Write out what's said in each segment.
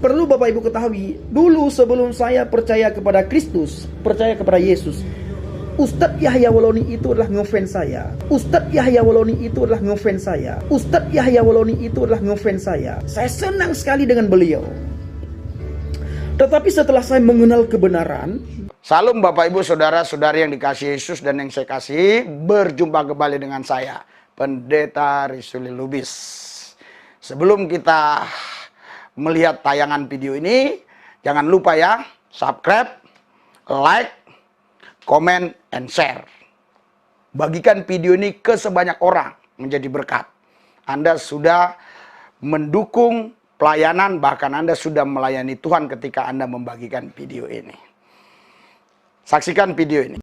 Perlu Bapak Ibu ketahui, dulu sebelum saya percaya kepada Kristus, percaya kepada Yesus, Ustadz Yahya Waloni itu adalah ngefans saya. Ustadz Yahya Waloni itu adalah ngefans saya. Ustadz Yahya Waloni itu adalah ngefans saya. Saya senang sekali dengan beliau. Tetapi setelah saya mengenal kebenaran, Salam Bapak Ibu Saudara-saudari yang dikasihi Yesus dan yang saya kasih, berjumpa kembali dengan saya, Pendeta Rizuli Lubis. Sebelum kita melihat tayangan video ini, jangan lupa ya, subscribe, like, comment, and share. Bagikan video ini ke sebanyak orang menjadi berkat. Anda sudah mendukung pelayanan, bahkan Anda sudah melayani Tuhan ketika Anda membagikan video ini. Saksikan video ini.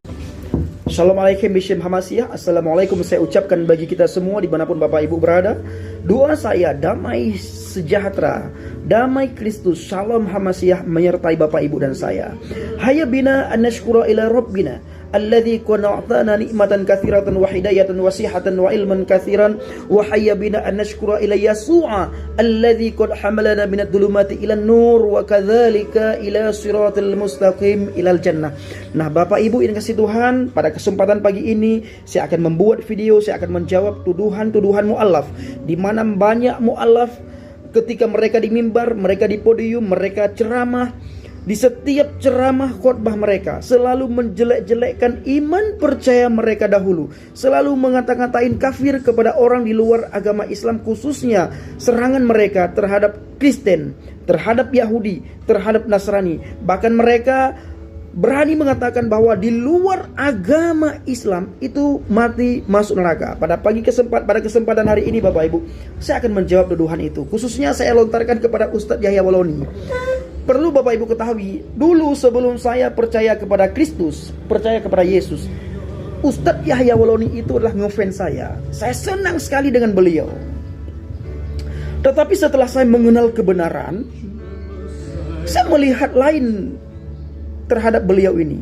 Assalamualaikum Bishim Hamasiah. Assalamualaikum saya ucapkan bagi kita semua dimanapun Bapak Ibu berada. Doa saya damai sejahtera, damai Kristus, Shalom Hamasiah menyertai Bapak Ibu dan saya. Hayya bina an nashkura ila rabbina alladzi qad a'tana nikmatan katsiratan wa hidayatan wasihatan wa ilman katsiran wa hayya bina an nashkura ila Yasu'a alladzi qad hamalana minadh dhulumati ila nur wa kadzalika ila siratal mustaqim ilal jannah. Nah, Bapak Ibu yang kasih Tuhan, pada kesempatan pagi ini saya akan membuat video, saya akan menjawab tuduhan-tuduhan mu'alaf, di mana banyak mu'alaf ketika mereka di mimbar, mereka di podium, mereka ceramah. Di setiap ceramah khotbah mereka selalu menjelek-jelekkan iman percaya mereka dahulu, selalu mengata-ngatain kafir kepada orang di luar agama Islam, khususnya serangan mereka terhadap Kristen, terhadap Yahudi, terhadap Nasrani. Bahkan mereka berani mengatakan bahwa di luar agama Islam itu mati masuk neraka. Pada kesempatan hari ini Bapak Ibu, saya akan menjawab tuduhan itu. Khususnya saya lontarkan kepada Ustadz Yahya Waloni. Perlu Bapak Ibu ketahui, dulu sebelum saya percaya kepada Kristus, percaya kepada Yesus, Ustadz Yahya Waloni itu adalah ngefans saya. Saya senang sekali dengan beliau. Tetapi setelah saya mengenal kebenaran, saya melihat lain terhadap beliau ini.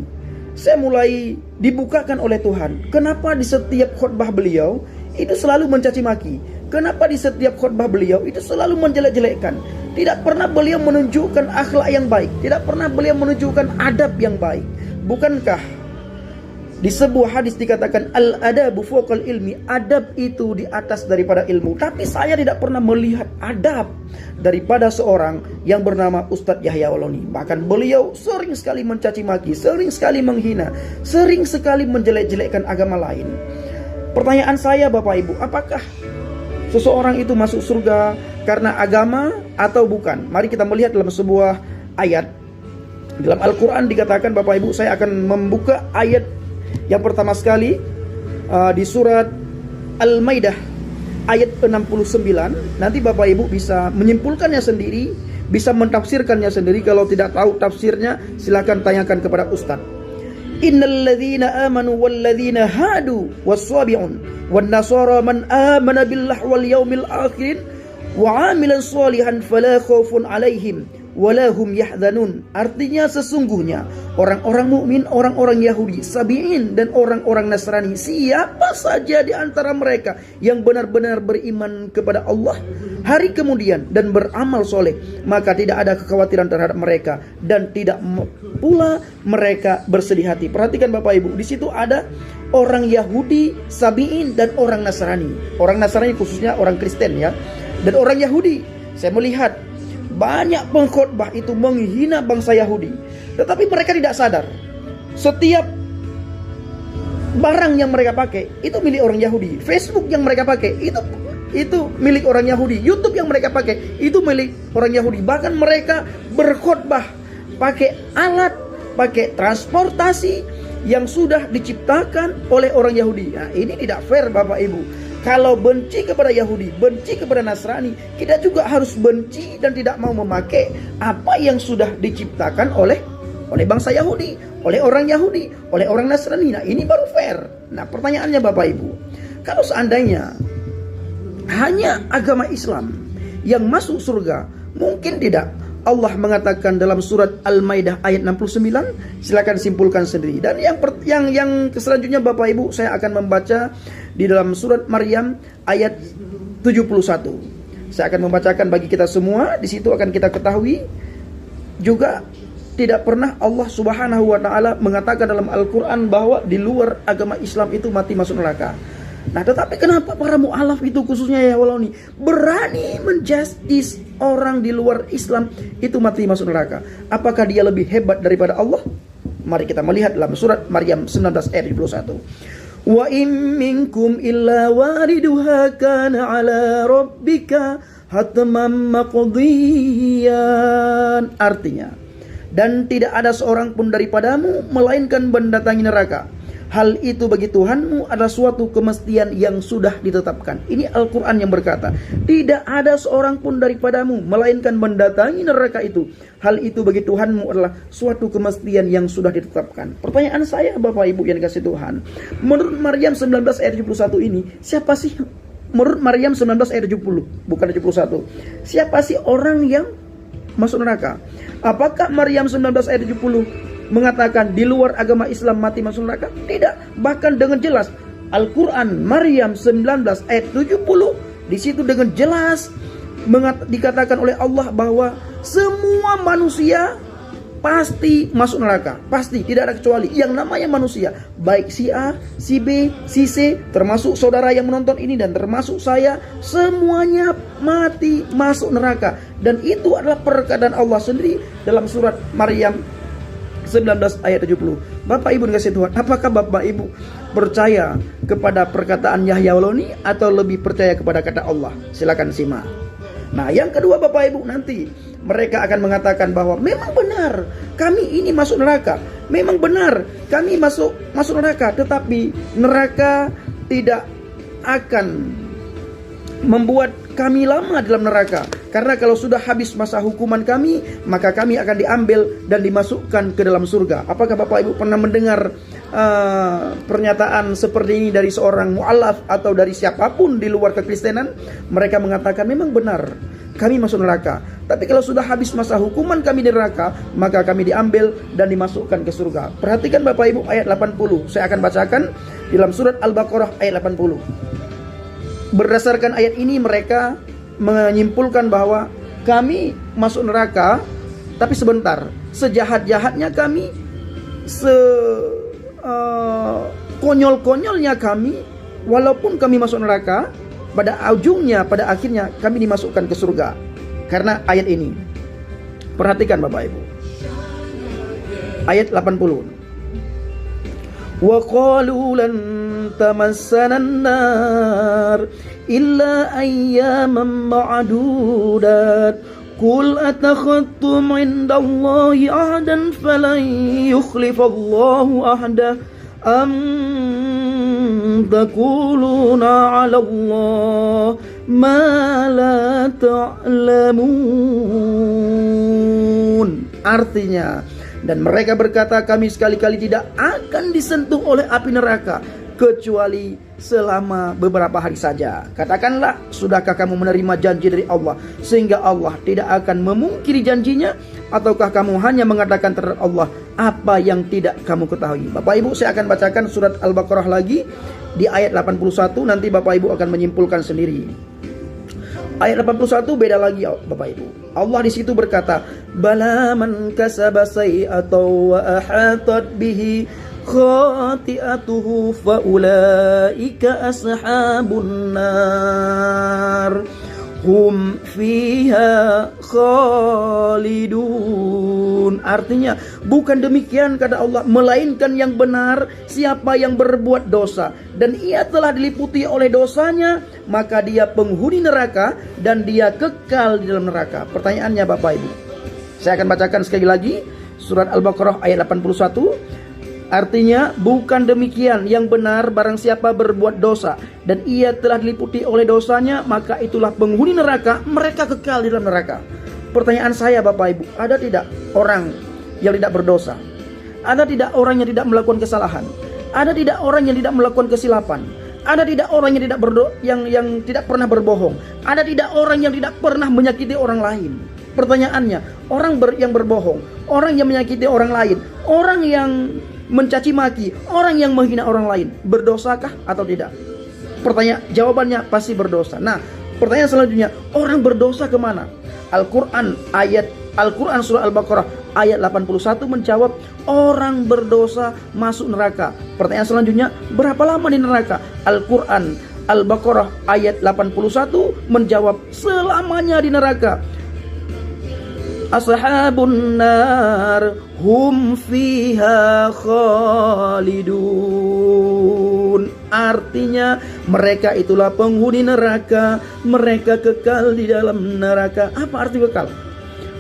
Saya mulai dibukakan oleh Tuhan. Kenapa di setiap khotbah beliau itu selalu mencaci maki? Kenapa di setiap khotbah beliau itu selalu menjelek-jelekkan? Tidak pernah beliau menunjukkan akhlak yang baik. Tidak pernah beliau menunjukkan adab yang baik. Bukankah di sebuah hadis dikatakan al-adabu fawqal ilmi, adab itu di atas daripada ilmu. Tapi saya tidak pernah melihat adab daripada seorang yang bernama Ustadz Yahya Waloni. Bahkan beliau sering sekali mencaci maki, sering sekali menghina, sering sekali menjelek-jelekkan agama lain. Pertanyaan saya Bapak Ibu, apakah seseorang itu masuk surga karena agama atau bukan? Mari kita melihat dalam sebuah ayat. Dalam Al-Quran dikatakan, Bapak Ibu, saya akan membuka ayat yang pertama sekali di surat Al-Maidah ayat 69. Nanti Bapak Ibu bisa menyimpulkannya sendiri, bisa mentafsirkannya sendiri. Kalau tidak tahu tafsirnya, silakan tanyakan kepada Ustadz. Innal ladzina amanu wal ladzina hadu was-sabi'un wan nasara man amana billahi wal yaumil akhir wa 'amilan shalihan fala khaufun 'alaihim wala hum yahzanun. Artinya sesungguhnya orang-orang mukmin, orang-orang Yahudi, Sabi'in dan orang-orang Nasrani, siapa saja di antara mereka yang benar-benar beriman kepada Allah hari kemudian dan beramal soleh, maka tidak ada kekhawatiran terhadap mereka dan tidak pula mereka bersedih hati. Perhatikan Bapak Ibu, di situ ada orang Yahudi, Sabi'in dan orang Nasrani. Orang Nasrani khususnya orang Kristen ya. Dan orang Yahudi, saya melihat banyak pengkhotbah itu menghina bangsa Yahudi, tetapi mereka tidak sadar setiap barang yang mereka pakai itu milik orang Yahudi. Facebook yang mereka pakai itu milik orang Yahudi. YouTube yang mereka pakai itu milik orang Yahudi. Bahkan mereka berkhotbah pakai alat, pakai transportasi yang sudah diciptakan oleh orang Yahudi. Nah, ini tidak fair Bapak Ibu. Kalau benci kepada Yahudi, benci kepada Nasrani, kita juga harus benci dan tidak mau memakai apa yang sudah diciptakan oleh bangsa Yahudi, oleh orang Yahudi, oleh orang Nasrani. Nah, ini baru fair. Nah, pertanyaannya Bapak Ibu, kalau seandainya hanya agama Islam yang masuk surga, mungkin tidak. Allah mengatakan dalam surat Al-Maidah ayat 69, silakan simpulkan sendiri. Dan yang selanjutnya Bapak Ibu, saya akan membaca di dalam surat Maryam ayat 71. Saya akan membacakan bagi kita semua. Di situ akan kita ketahui juga tidak pernah Allah Subhanahu wa taala mengatakan dalam Al-Qur'an bahwa di luar agama Islam itu mati masuk neraka. Nah, tetapi kenapa para mu'alaf itu khususnya ya Waloni berani menjustis orang di luar Islam itu mati masuk neraka? Apakah dia lebih hebat daripada Allah? Mari kita melihat dalam surat Maryam 19 ayat 71. Wa in minkum illa wariduha kana ala rabbika hatman maqdiyan. Artinya, dan tidak ada seorang pun daripadamu melainkan mendatangi neraka. Hal itu bagi Tuhanmu adalah suatu kemestian yang sudah ditetapkan. Ini Al-Quran yang berkata, tidak ada seorang pun daripadamu melainkan mendatangi neraka itu. Hal itu bagi Tuhanmu adalah suatu kemestian yang sudah ditetapkan. Pertanyaan saya Bapak Ibu yang dikasih Tuhan, menurut Maryam 19 ayat 71 ini, siapa sih? Menurut Maryam 19 ayat 70, bukan 71. Siapa sih orang yang masuk neraka? Apakah Maryam 19 ayat 70 mengatakan di luar agama Islam mati masuk neraka? Tidak. Bahkan dengan jelas Al-Quran Maryam 19 ayat 70 di situ dengan jelas dikatakan oleh Allah bahwa semua manusia pasti masuk neraka. Pasti, tidak ada kecuali. Yang namanya manusia, baik si A, si B, si C, termasuk saudara yang menonton ini dan termasuk saya, semuanya mati masuk neraka. Dan itu adalah perkataan Allah sendiri dalam surat Maryam 19 ayat 70. Bapak Ibu dikasih Tuhan, apakah Bapak Ibu percaya kepada perkataan Yahya Waloni atau lebih percaya kepada kata Allah? Silakan simak. Nah, yang kedua Bapak Ibu, nanti mereka akan mengatakan bahwa memang benar kami ini masuk neraka. Memang benar kami masuk neraka, tetapi neraka tidak akan membuat kami lama dalam neraka. Karena kalau sudah habis masa hukuman kami, maka kami akan diambil dan dimasukkan ke dalam surga. Apakah Bapak Ibu pernah mendengar pernyataan seperti ini dari seorang mu'alaf atau dari siapapun di luar kekristenan? Mereka mengatakan memang benar kami masuk neraka, tapi kalau sudah habis masa hukuman kami di neraka, maka kami diambil dan dimasukkan ke surga. Perhatikan Bapak Ibu ayat 80. Saya akan bacakan dalam surat Al-Baqarah ayat 80. Berdasarkan ayat ini mereka menyimpulkan bahwa kami masuk neraka, tapi sebentar, sejahat-jahatnya kami, konyol-konyolnya kami, walaupun kami masuk neraka, pada ujungnya, pada akhirnya kami dimasukkan ke surga. Karena ayat ini. Perhatikan Bapak Ibu. Ayat 80. Wa qalu lan tamassana an-nar illa ayyaman ma'dudat qul atakhadtum 'indallahi 'ahdan falan yukhlifallahu 'ahdah am taquluna 'ala Allah ma la ta'lamun. Artinya, dan mereka berkata, kami sekali-kali tidak akan disentuh oleh api neraka kecuali selama beberapa hari saja. Katakanlah, sudahkah kamu menerima janji dari Allah sehingga Allah tidak akan memungkiri janjinya? Ataukah kamu hanya mengatakan terhadap Allah apa yang tidak kamu ketahui? Bapak Ibu, saya akan bacakan surat Al-Baqarah lagi di ayat 81. Nanti Bapak Ibu akan menyimpulkan sendiri. Ayat 81 beda lagi Bapak Ibu. Allah di situ berkata, bala man kasaba sayyi'atan wa ahatat bihi khati'atuhu fa ulaika ashabun nar hum fiha khalidun. Artinya, bukan demikian kata Allah, melainkan yang benar siapa yang berbuat dosa dan ia telah diliputi oleh dosanya, maka dia penghuni neraka dan dia kekal di dalam neraka. Pertanyaannya Bapak Ibu, saya akan bacakan sekali lagi surat Al-Baqarah ayat 81. Artinya, bukan demikian yang benar barang siapa berbuat dosa dan ia telah diliputi oleh dosanya, maka itulah penghuni neraka, mereka kekal di dalam neraka. Pertanyaan saya Bapak Ibu, ada tidak orang yang tidak berdosa? Ada tidak orang yang tidak melakukan kesalahan? Ada tidak orang yang tidak melakukan kesilapan? Ada tidak orang yang tidak yang tidak pernah berbohong? Ada tidak orang yang tidak pernah menyakiti orang lain? Pertanyaannya, orang yang berbohong, orang yang menyakiti orang lain, orang yang mencaci maki, orang yang menghina orang lain, berdosakah atau tidak? Jawabannya pasti berdosa. Nah, pertanyaan selanjutnya, orang berdosa kemana? Al-Quran ayat Al-Quran surah Al-Baqarah ayat 81 menjawab orang berdosa masuk neraka. Pertanyaan selanjutnya, berapa lama di neraka? Al-Quran Al-Baqarah ayat 81 menjawab selamanya di neraka. Ashabun nar hum fiha khalidun. Artinya mereka itulah penghuni neraka, mereka kekal di dalam neraka. Apa arti kekal?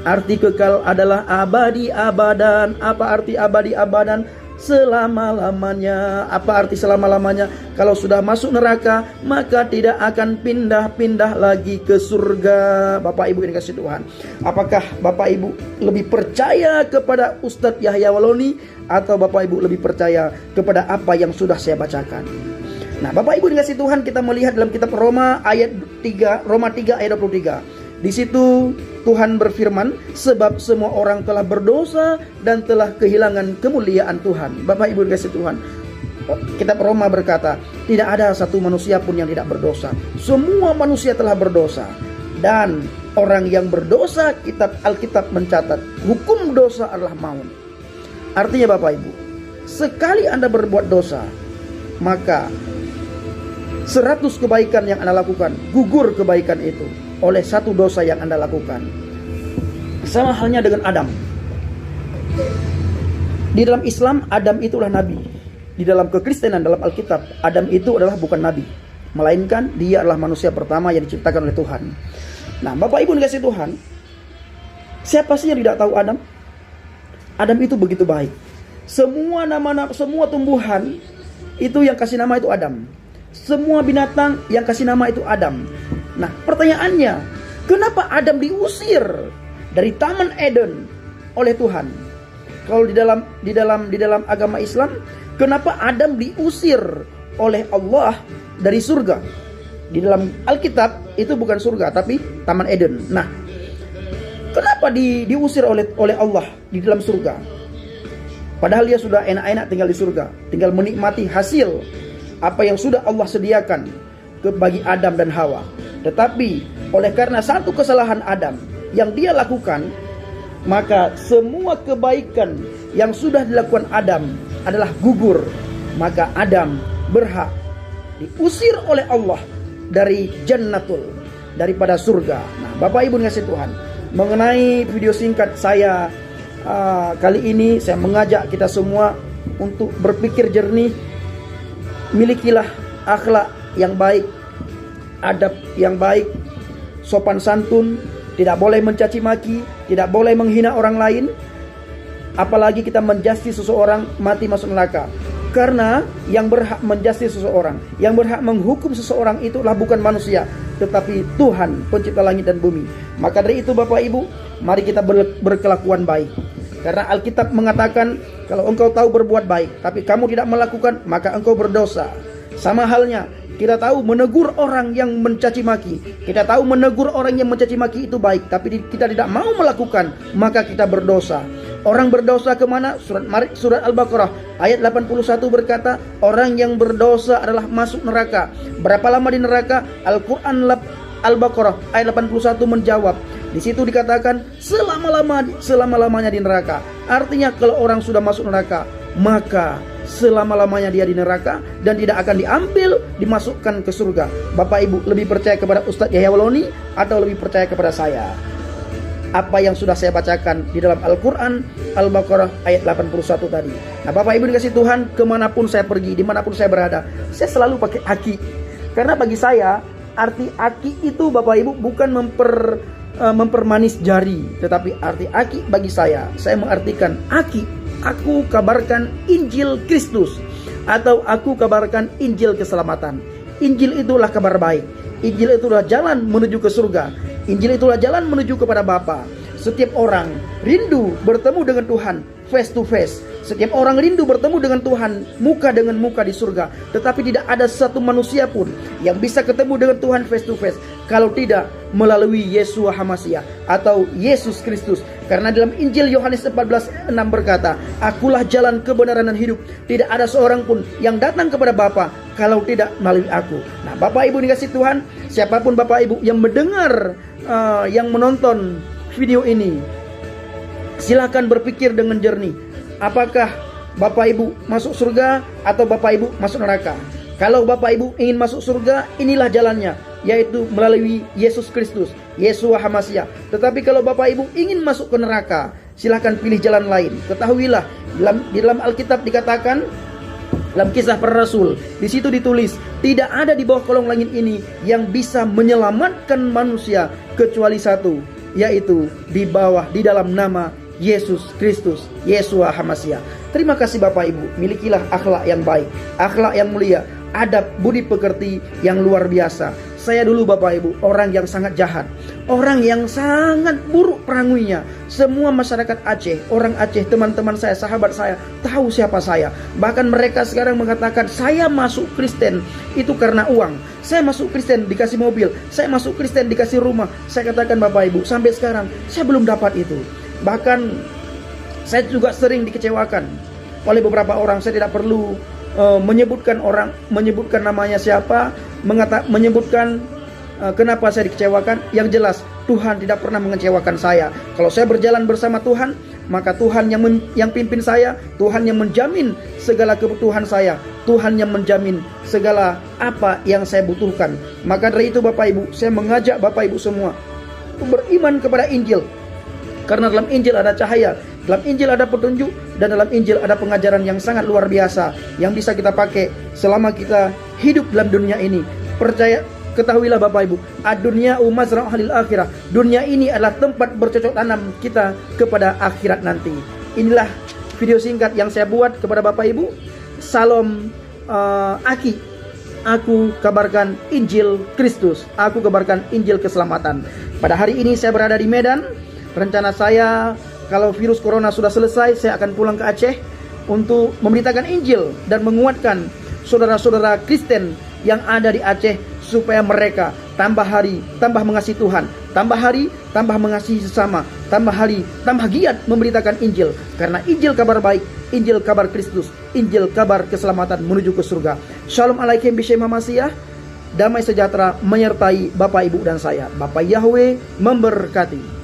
Arti kekal adalah abadi abadan. Apa arti abadi abadan? Selama-lamanya. Apa arti selama-lamanya? Kalau sudah masuk neraka, maka tidak akan pindah-pindah lagi ke surga. Bapak Ibu yang dikasihi Tuhan, apakah Bapak Ibu lebih percaya kepada Ustadz Yahya Waloni, atau Bapak Ibu lebih percaya kepada apa yang sudah saya bacakan? Nah, Bapak Ibu yang dikasihi Tuhan, kita melihat dalam kitab Roma ayat 3, Roma 3 ayat 23. Di situ Tuhan berfirman, sebab semua orang telah berdosa dan telah kehilangan kemuliaan Tuhan. Bapak Ibu dikasihi Tuhan, kitab Roma berkata, tidak ada satu manusia pun yang tidak berdosa. Semua manusia telah berdosa. Dan orang yang berdosa, Alkitab mencatat, hukum dosa adalah maut. Artinya Bapak Ibu, sekali Anda berbuat dosa, maka 100 kebaikan yang Anda lakukan, gugur kebaikan itu oleh satu dosa yang Anda lakukan. Sama halnya dengan Adam. Di dalam Islam, Adam itulah nabi. Di dalam kekristenan, dalam Alkitab, Adam itu adalah bukan nabi, melainkan dia adalah manusia pertama yang diciptakan oleh Tuhan. Nah, Bapak Ibu dikasihi Tuhan, siapa sih yang tidak tahu Adam? Adam itu begitu baik. Semua semua tumbuhan itu yang kasih nama itu Adam. Semua binatang yang kasih nama itu Adam. Nah, pertanyaannya, kenapa Adam diusir dari Taman Eden oleh Tuhan? Kalau di dalam agama Islam, kenapa Adam diusir oleh Allah dari surga? Di dalam Alkitab itu bukan surga, tapi Taman Eden. Nah, kenapa diusir oleh Allah di dalam surga? Padahal dia sudah enak-enak tinggal di surga, tinggal menikmati hasil apa yang sudah Allah sediakan bagi Adam dan Hawa. Tetapi oleh karena satu kesalahan Adam yang dia lakukan, maka semua kebaikan yang sudah dilakukan Adam adalah gugur. Maka Adam berhak diusir oleh Allah dari Jannatul, daripada surga. Nah, Bapak Ibu dikasihi Tuhan, mengenai video singkat saya kali ini, saya mengajak kita semua untuk berpikir jernih. Milikilah akhlak yang baik, adab yang baik, sopan santun, tidak boleh mencaci maki, tidak boleh menghina orang lain. Apalagi kita menjustis seseorang mati masuk neraka. Karena yang berhak menjustis seseorang, yang berhak menghukum seseorang itulah bukan manusia, tetapi Tuhan pencipta langit dan bumi. Maka dari itu Bapak Ibu, mari kita berkelakuan baik. Karena Alkitab mengatakan, kalau engkau tahu berbuat baik, tapi kamu tidak melakukan, maka engkau berdosa. Sama halnya, kita tahu menegur orang yang mencaci maki, kita tahu menegur orang yang mencaci maki itu baik, tapi kita tidak mau melakukan, maka kita berdosa. Orang berdosa kemana? Surat Al-Baqarah ayat 81 berkata, orang yang berdosa adalah masuk neraka. Berapa lama di neraka? Al-Quran Al-Baqarah ayat 81 menjawab. Di situ dikatakan selama-lamanya di neraka. Artinya kalau orang sudah masuk neraka, maka selama-lamanya dia di neraka dan tidak akan diambil dimasukkan ke surga. Bapak Ibu lebih percaya kepada Ustadz Yahya Waloni atau lebih percaya kepada saya? Apa yang sudah saya bacakan di dalam Al-Quran Al-Baqarah ayat 81 tadi. Nah, Bapak Ibu dikasihi Tuhan, kemanapun saya pergi, dimanapun saya berada, saya selalu pakai aki. Karena bagi saya, arti aki itu Bapak Ibu bukan mempermanis jari, tetapi arti aki bagi saya mengartikan aki, aku kabarkan Injil Kristus, atau aku kabarkan Injil keselamatan. Injil itulah kabar baik, Injil itulah jalan menuju ke surga, Injil itulah jalan menuju kepada Bapa. Setiap orang rindu bertemu dengan Tuhan face to face. Setiap orang rindu bertemu dengan Tuhan muka dengan muka di surga. Tetapi tidak ada satu manusia pun yang bisa ketemu dengan Tuhan face to face kalau tidak melalui Yeshua HaMashiach atau Yesus Kristus. Karena dalam Injil Yohanes 14:6 berkata, akulah jalan kebenaran dan hidup. Tidak ada seorang pun yang datang kepada Bapa kalau tidak melalui aku. Nah, Bapak Ibu dikasihi Tuhan, siapapun Bapak Ibu yang mendengar, yang menonton video ini, Silakan berpikir dengan jernih. Apakah Bapak Ibu masuk surga atau Bapak Ibu masuk neraka? Kalau Bapak Ibu ingin masuk surga, inilah jalannya, yaitu melalui Yesus Kristus, Yeshua HaMashiach. Tetapi kalau Bapak Ibu ingin masuk ke neraka, silahkan pilih jalan lain. Ketahuilah, di dalam Alkitab dikatakan, dalam Kisah Para Rasul, di situ ditulis, tidak ada di bawah kolong langit ini yang bisa menyelamatkan manusia kecuali satu, yaitu di dalam nama Yesus Kristus, Yeshua HaMashiach. Terima kasih Bapak Ibu, milikilah akhlak yang baik, akhlak yang mulia, adab budi pekerti yang luar biasa. Saya dulu Bapak Ibu orang yang sangat jahat, orang yang sangat buruk peranguinya. Semua masyarakat Aceh, orang Aceh, teman-teman saya, sahabat saya tahu siapa saya. Bahkan mereka sekarang mengatakan saya masuk Kristen itu karena uang. Saya masuk Kristen dikasih mobil, saya masuk Kristen dikasih rumah. Saya katakan Bapak Ibu, sampai sekarang saya belum dapat itu. Bahkan saya juga sering dikecewakan oleh beberapa orang. Saya tidak perlu menyebutkan namanya siapa, menyebutkan kenapa saya dikecewakan. Yang jelas Tuhan tidak pernah mengecewakan saya. Kalau saya berjalan bersama Tuhan, maka Tuhan yang pimpin saya, Tuhan yang menjamin segala kebutuhan saya, Tuhan yang menjamin segala apa yang saya butuhkan. Maka dari itu Bapak Ibu, saya mengajak Bapak Ibu semua beriman kepada Injil. Karena dalam Injil ada cahaya, dalam Injil ada petunjuk, dan dalam Injil ada pengajaran yang sangat luar biasa yang bisa kita pakai selama kita hidup dalam dunia ini. Percaya, ketahuilah Bapak Ibu, ad-dunya mazra'u lil akhirah. Dunia ini adalah tempat bercocok tanam kita kepada akhirat nanti. Inilah video singkat yang saya buat kepada Bapak Ibu. Salam Aki. Aku kabarkan Injil Kristus. Aku kabarkan Injil keselamatan. Pada hari ini saya berada di Medan. Rencana saya, kalau virus corona sudah selesai, saya akan pulang ke Aceh untuk memberitakan Injil dan menguatkan saudara-saudara Kristen yang ada di Aceh, supaya mereka tambah hari, tambah mengasihi Tuhan, tambah hari, tambah mengasihi sesama, tambah hari, tambah giat memberitakan Injil. Karena Injil kabar baik, Injil kabar Kristus, Injil kabar keselamatan menuju ke surga. Shalom alaikum bismillah Masiyah. Damai sejahtera menyertai Bapak Ibu dan saya. Bapak Yahweh memberkati.